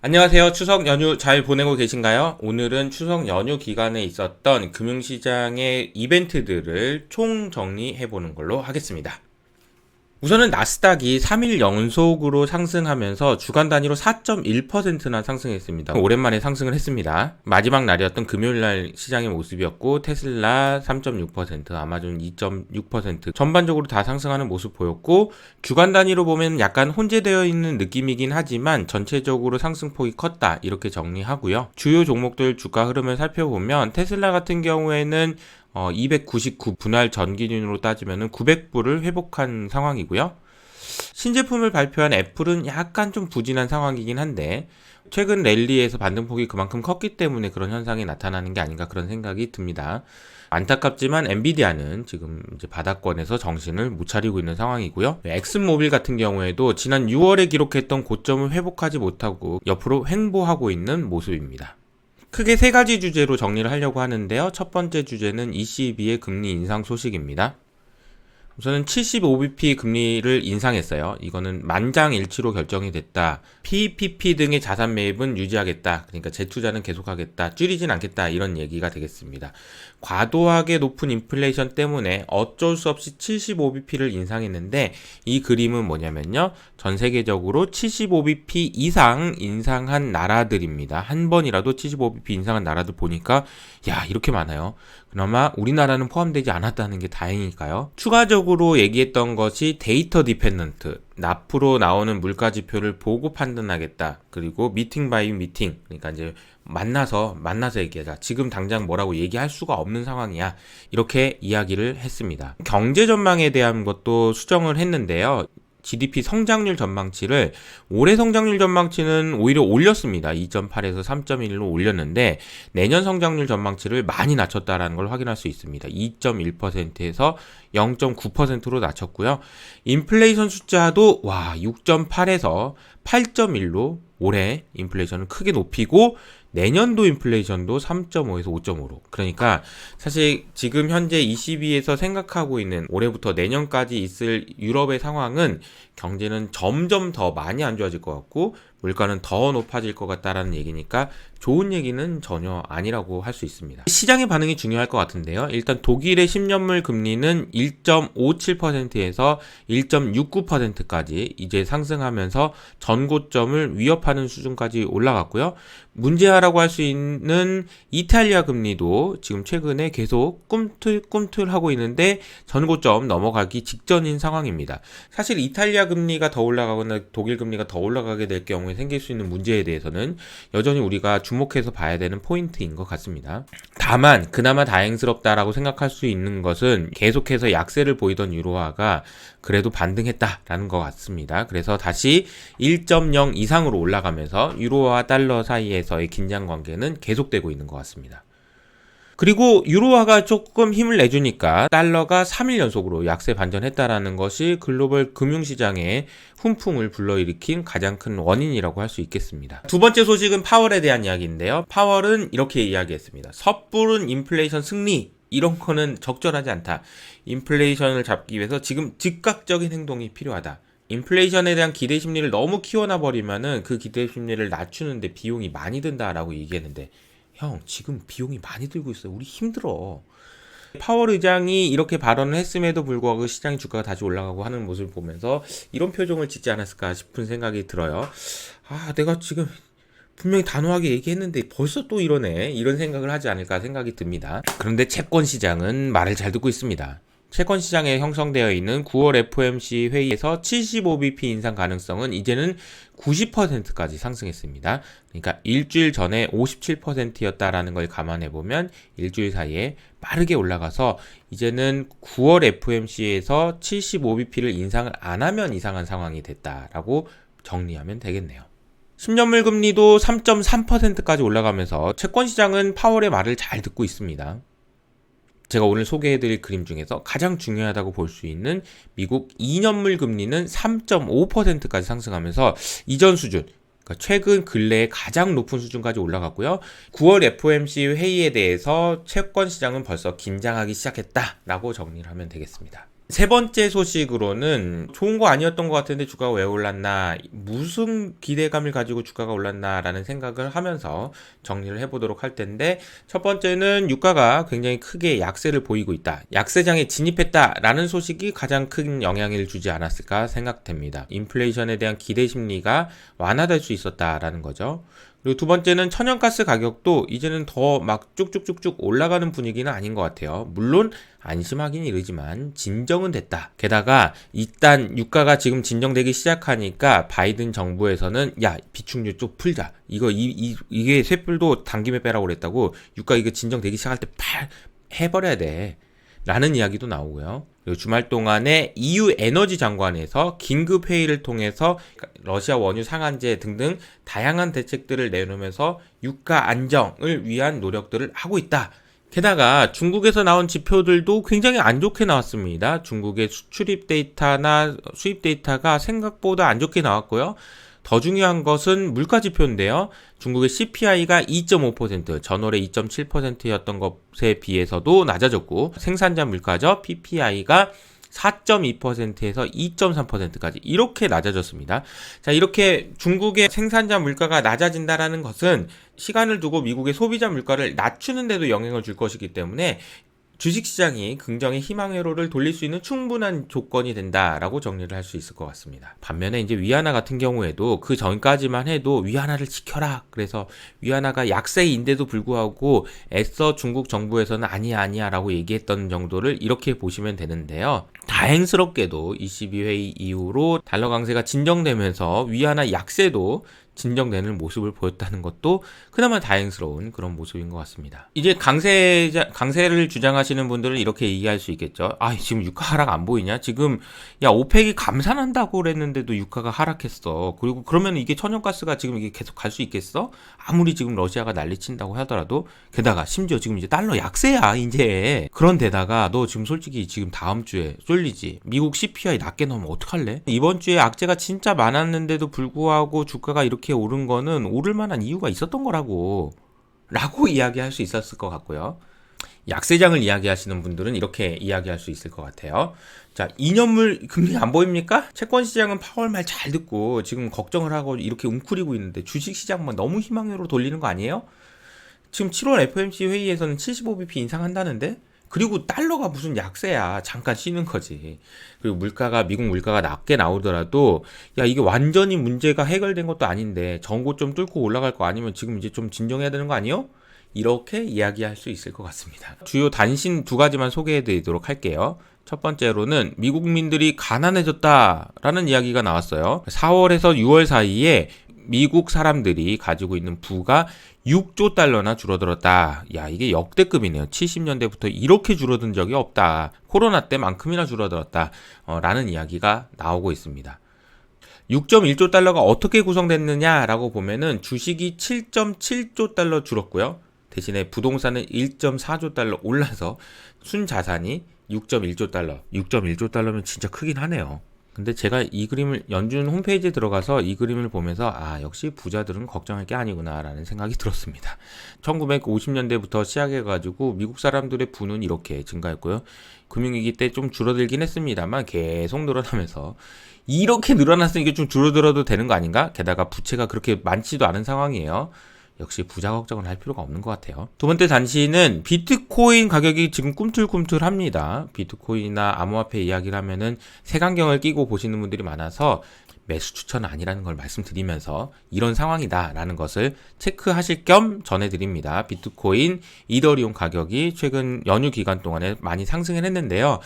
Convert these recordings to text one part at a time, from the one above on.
안녕하세요. 추석 연휴 잘 보내고 계신가요? 오늘은 추석 연휴 기간에 있었던 금융시장의 이벤트들을 총 정리해보는 걸로 하겠습니다. 우선은 나스닥이 3일 연속으로 상승하면서 주간 단위로 4.1%나 상승했습니다. 오랜만에 상승을 했습니다. 마지막 날이었던 금요일날 시장의 모습이었고 테슬라 3.6%, 아마존 2.6% 전반적으로 다 상승하는 모습 보였고 주간 단위로 보면 약간 혼재되어 있는 느낌이긴 하지만 전체적으로 상승폭이 컸다 이렇게 정리하고요. 주요 종목들 주가 흐름을 살펴보면 테슬라 같은 경우에는 299 분할 전 기준으로 따지면 900불을 회복한 상황이고요. 신제품을 발표한 애플은 약간 좀 부진한 상황이긴 한데 최근 랠리에서 반등폭이 그만큼 컸기 때문에 그런 현상이 나타나는 게 아닌가 그런 생각이 듭니다. 안타깝지만 엔비디아는 지금 이제 바닥권에서 정신을 못 차리고 있는 상황이고요. 엑슨모빌 같은 경우에도 지난 6월에 기록했던 고점을 회복하지 못하고 옆으로 횡보하고 있는 모습입니다. 크게 세 가지 주제로 정리를 하려고 하는데요. 첫 번째 주제는 ECB의 금리 인상 소식입니다. 우선은 75bp 금리를 인상했어요. 이거는 만장일치로 결정이 됐다. PPP 등의 자산 매입은 유지하겠다. 그러니까 재투자는 계속하겠다. 줄이진 않겠다. 이런 얘기가 되겠습니다. 과도하게 높은 인플레이션 때문에 어쩔 수 없이 75bp를 인상했는데 이 그림은 뭐냐면요. 전 세계적으로 75bp 이상 인상한 나라들입니다. 한 번이라도 75bp 인상한 나라들 보니까 야 이렇게 많아요. 그나마 우리나라는 포함되지 않았다는 게 다행일까요? 추가적으로 얘기했던 것이 데이터 디펜던트, 납프로 나오는 물가 지표를 보고 판단하겠다. 그리고 미팅 바이 미팅, 그러니까 이제 만나서 얘기하자. 지금 당장 뭐라고 얘기할 수가 없는 상황이야. 이렇게 이야기를 했습니다. 경제 전망에 대한 것도 수정을 했는데요. GDP 성장률 전망치를 올해 성장률 전망치는 오히려 올렸습니다. 2.8에서 3.1로 올렸는데 내년 성장률 전망치를 많이 낮췄다라는 걸 확인할 수 있습니다. 2.1%에서 0.9%로 낮췄고요. 인플레이션 숫자도 6.8에서 8.1로 올해 인플레이션을 크게 높이고 내년도 인플레이션도 3.5에서 5.5로. 그러니까 사실 지금 현재 ECB에서 생각하고 있는 올해부터 내년까지 있을 유럽의 상황은 경제는 점점 더 많이 안 좋아질 것 같고 물가는 더 높아질 것 같다라는 얘기니까 좋은 얘기는 전혀 아니라고 할 수 있습니다. 시장의 반응이 중요할 것 같은데요. 일단 독일의 10년물 금리는 1.57%에서 1.69%까지 이제 상승하면서 전고점을 위협하는 수준까지 올라갔고요. 문제라고 할 수 있는 이탈리아 금리도 지금 최근에 계속 꿈틀꿈틀하고 있는데 전고점 넘어가기 직전인 상황입니다. 사실 이탈리아 금리가 더 올라가거나 독일 금리가 더 올라가게 될 경우에 생길 수 있는 문제에 대해서는 여전히 우리가 주목해서 봐야 되는 포인트인 것 같습니다. 다만 그나마 다행스럽다라고 생각할 수 있는 것은 계속해서 약세를 보이던 유로화가 그래도 반등했다라는 것 같습니다. 그래서 다시 1.0 이상으로 올라가면서 유로와 달러 사이에서의 긴장 관계는 계속되고 있는 것 같습니다. 그리고 유로화가 조금 힘을 내주니까 달러가 3일 연속으로 약세 반전했다라는 것이 글로벌 금융시장에 훈풍을 불러일으킨 가장 큰 원인이라고 할 수 있겠습니다. 두 번째 소식은 파월에 대한 이야기인데요. 파월은 이렇게 이야기했습니다. 섣부른 인플레이션 승리 이런 거는 적절하지 않다. 인플레이션을 잡기 위해서 지금 즉각적인 행동이 필요하다. 인플레이션에 대한 기대 심리를 너무 키워놔 버리면은 그 기대 심리를 낮추는데 비용이 많이 든다라고 얘기했는데 형 지금 비용이 많이 들고 있어요. 우리 힘들어. 파월 의장이 이렇게 발언을 했음에도 불구하고 시장의 주가가 다시 올라가고 하는 모습을 보면서 이런 표정을 짓지 않았을까 싶은 생각이 들어요. 내가 지금 분명히 단호하게 얘기했는데 벌써 또 이러네. 이런 생각을 하지 않을까 생각이 듭니다. 그런데 채권 시장은 말을 잘 듣고 있습니다. 채권 시장에 형성되어 있는 9월 FOMC 회의에서 75bp 인상 가능성은 이제는 90%까지 상승했습니다. 그러니까 일주일 전에 57%였다라는 걸 감안해 보면 일주일 사이에 빠르게 올라가서 이제는 9월 FOMC에서 75bp를 인상을 안 하면 이상한 상황이 됐다라고 정리하면 되겠네요. 10년물 금리도 3.3%까지 올라가면서 채권 시장은 파월의 말을 잘 듣고 있습니다. 제가 오늘 소개해드릴 그림 중에서 가장 중요하다고 볼 수 있는 미국 2년물 금리는 3.5%까지 상승하면서 이전 수준, 그러니까 최근 근래에 가장 높은 수준까지 올라갔고요. 9월 FOMC 회의에 대해서 채권 시장은 벌써 긴장하기 시작했다라고 정리를 하면 되겠습니다. 세 번째 소식으로는 좋은 거 아니었던 것 같은데 주가가 왜 올랐나, 무슨 기대감을 가지고 주가가 올랐나라는 생각을 하면서 정리를 해보도록 할 텐데, 첫 번째는 유가가 굉장히 크게 약세를 보이고 있다. 약세장에 진입했다라는 소식이 가장 큰 영향을 주지 않았을까 생각됩니다. 인플레이션에 대한 기대 심리가 완화될 수 있었다라는 거죠. 그리고 두 번째는 천연가스 가격도 이제는 더 막 쭉쭉쭉쭉 올라가는 분위기는 아닌 것 같아요. 물론 안심하긴 이르지만 진정은 됐다. 게다가 일단 유가가 지금 진정되기 시작하니까 바이든 정부에서는 야, 비축유 좀 풀자. 이게 쇳불도 당김에 빼라고 그랬다고. 유가 이거 진정되기 시작할 때 해버려야 돼. 라는 이야기도 나오고요. 그리고 주말 동안에 EU 에너지 장관에서 긴급 회의를 통해서 러시아 원유 상한제 등등 다양한 대책들을 내놓으면서 유가 안정을 위한 노력들을 하고 있다. 게다가 중국에서 나온 지표들도 굉장히 안 좋게 나왔습니다. 중국의 수출입 데이터나 수입 데이터가 생각보다 안 좋게 나왔고요. 더 중요한 것은 물가 지표인데요. 중국의 CPI가 2.5%, 전월에 2.7%였던 것에 비해서도 낮아졌고, 생산자 물가죠. PPI가 4.2%에서 2.3%까지 이렇게 낮아졌습니다. 자, 이렇게 중국의 생산자 물가가 낮아진다라는 것은 시간을 두고 미국의 소비자 물가를 낮추는 데도 영향을 줄 것이기 때문에 주식시장이 긍정의 희망 회로를 돌릴 수 있는 충분한 조건이 된다라고 정리를 할 수 있을 것 같습니다. 반면에 이제 위안화 같은 경우에도 그 전까지만 해도 위안화를 지켜라. 그래서 위안화가 약세인데도 불구하고 애써 중국 정부에서는 아니야 라고 얘기했던 정도를 이렇게 보시면 되는데요. 다행스럽게도 ECB 회의 이후로 달러 강세가 진정되면서 위안화 약세도 진정되는 모습을 보였다는 것도 그나마 다행스러운 그런 모습인 것 같습니다. 이제 강세를 주장하시는 분들은 이렇게 얘기할 수 있겠죠. 아, 지금 유가 하락 안 보이냐? 지금 야, 오펙이 감산한다고 그랬는데도 유가가 하락했어. 그리고 그러면 이게 천연가스가 지금 이게 계속 갈 수 있겠어? 아무리 지금 러시아가 난리친다고 하더라도. 게다가 심지어 지금 이제 달러 약세야 이제. 그런데다가 너 지금 솔직히 지금 다음 주에 쏠리지. 미국 CPI 낮게 넣으면 어떡할래? 이번 주에 악재가 진짜 많았는데도 불구하고 주가가 이렇게 오른 거는 오를 만한 이유가 있었던 거라고 이야기할 수 있었을 것 같고요. 약세장을 이야기하시는 분들은 이렇게 이야기할 수 있을 것 같아요. 자, 2년물 금리 안 보입니까? 채권 시장은 파월 말 잘 듣고 지금 걱정을 하고 이렇게 웅크리고 있는데 주식 시장만 너무 희망으로 돌리는 거 아니에요? 지금 7월 FOMC 회의에서는 75bp 인상한다는데? 그리고 달러가 무슨 약세야. 잠깐 쉬는 거지. 그리고 미국 물가가 낮게 나오더라도, 야, 이게 완전히 문제가 해결된 것도 아닌데, 전고 좀 뚫고 올라갈 거 아니면 지금 이제 좀 진정해야 되는 거 아니에요? 이렇게 이야기할 수 있을 것 같습니다. 주요 단신 두 가지만 소개해 드리도록 할게요. 첫 번째로는 미국민들이 가난해졌다라는 이야기가 나왔어요. 4월에서 6월 사이에 미국 사람들이 가지고 있는 부가 6조 달러나 줄어들었다. 야, 이게 역대급이네요. 70년대부터 이렇게 줄어든 적이 없다. 코로나 때만큼이나 줄어들었다. 라는 이야기가 나오고 있습니다. 6.1조 달러가 어떻게 구성됐느냐라고 보면은 주식이 7.7조 달러 줄었고요. 대신에 부동산은 1.4조 달러 올라서 순자산이 6.1조 달러. 6.1조 달러면 진짜 크긴 하네요. 근데 제가 이 그림을 연준 홈페이지에 들어가서 이 그림을 보면서 아, 역시 부자들은 걱정할 게 아니구나 라는 생각이 들었습니다. 1950년대부터 시작해가지고 미국 사람들의 부는 이렇게 증가했고요. 금융위기 때 좀 줄어들긴 했습니다만 계속 늘어나면서 이렇게 늘어났으니까 좀 줄어들어도 되는 거 아닌가? 게다가 부채가 그렇게 많지도 않은 상황이에요. 역시 부자 걱정을 할 필요가 없는 것 같아요. 두 번째 단시는 비트코인 가격이 지금 꿈틀꿈틀합니다. 비트코인이나 암호화폐 이야기를 하면은 색안경을 끼고 보시는 분들이 많아서 매수 추천은 아니라는 걸 말씀드리면서 이런 상황이다라는 것을 체크하실 겸 전해드립니다. 비트코인, 이더리움 가격이 최근 연휴 기간 동안에 많이 상승을 했는데요.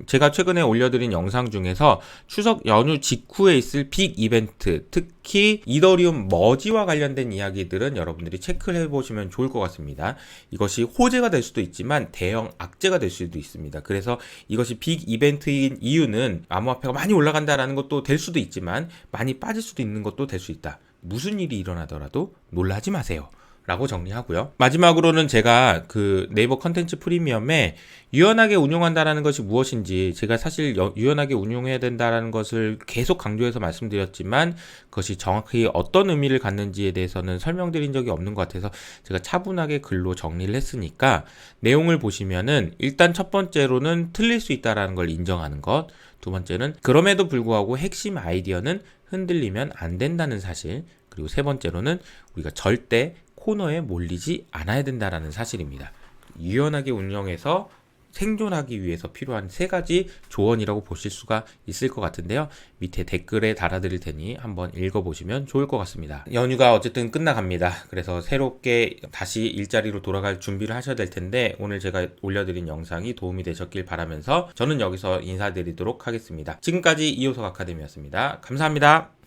제가 최근에 올려드린 영상 중에서 추석 연휴 직후에 있을 빅 이벤트, 특히 이더리움 머지와 관련된 이야기들은 여러분들이 체크를 해보시면 좋을 것 같습니다. 이것이 호재가 될 수도 있지만 대형 악재가 될 수도 있습니다. 그래서 이것이 빅 이벤트인 이유는 암호화폐가 많이 올라간다라는 것도 될 수도 있지만 많이 빠질 수도 있는 것도 될 수 있다. 무슨 일이 일어나더라도 놀라지 마세요. 라고 정리하고요. 마지막으로는 제가 그 네이버 컨텐츠 프리미엄에 유연하게 운용한다라는 것이 무엇인지, 제가 사실 유연하게 운용해야 된다라는 것을 계속 강조해서 말씀드렸지만 그것이 정확히 어떤 의미를 갖는지에 대해서는 설명드린 적이 없는 것 같아서 제가 차분하게 글로 정리를 했으니까 내용을 보시면은, 일단 첫 번째로는 틀릴 수 있다라는 걸 인정하는 것, 두 번째는 그럼에도 불구하고 핵심 아이디어는 흔들리면 안 된다는 사실, 그리고 세 번째로는 우리가 절대 코너에 몰리지 않아야 된다라는 사실입니다. 유연하게 운영해서 생존하기 위해서 필요한 세 가지 조언이라고 보실 수가 있을 것 같은데요. 밑에 댓글에 달아드릴 테니 한번 읽어보시면 좋을 것 같습니다. 연휴가 어쨌든 끝나갑니다. 그래서 새롭게 다시 일자리로 돌아갈 준비를 하셔야 될 텐데, 오늘 제가 올려드린 영상이 도움이 되셨길 바라면서 저는 여기서 인사드리도록 하겠습니다. 지금까지 이호석 아카데미였습니다. 감사합니다.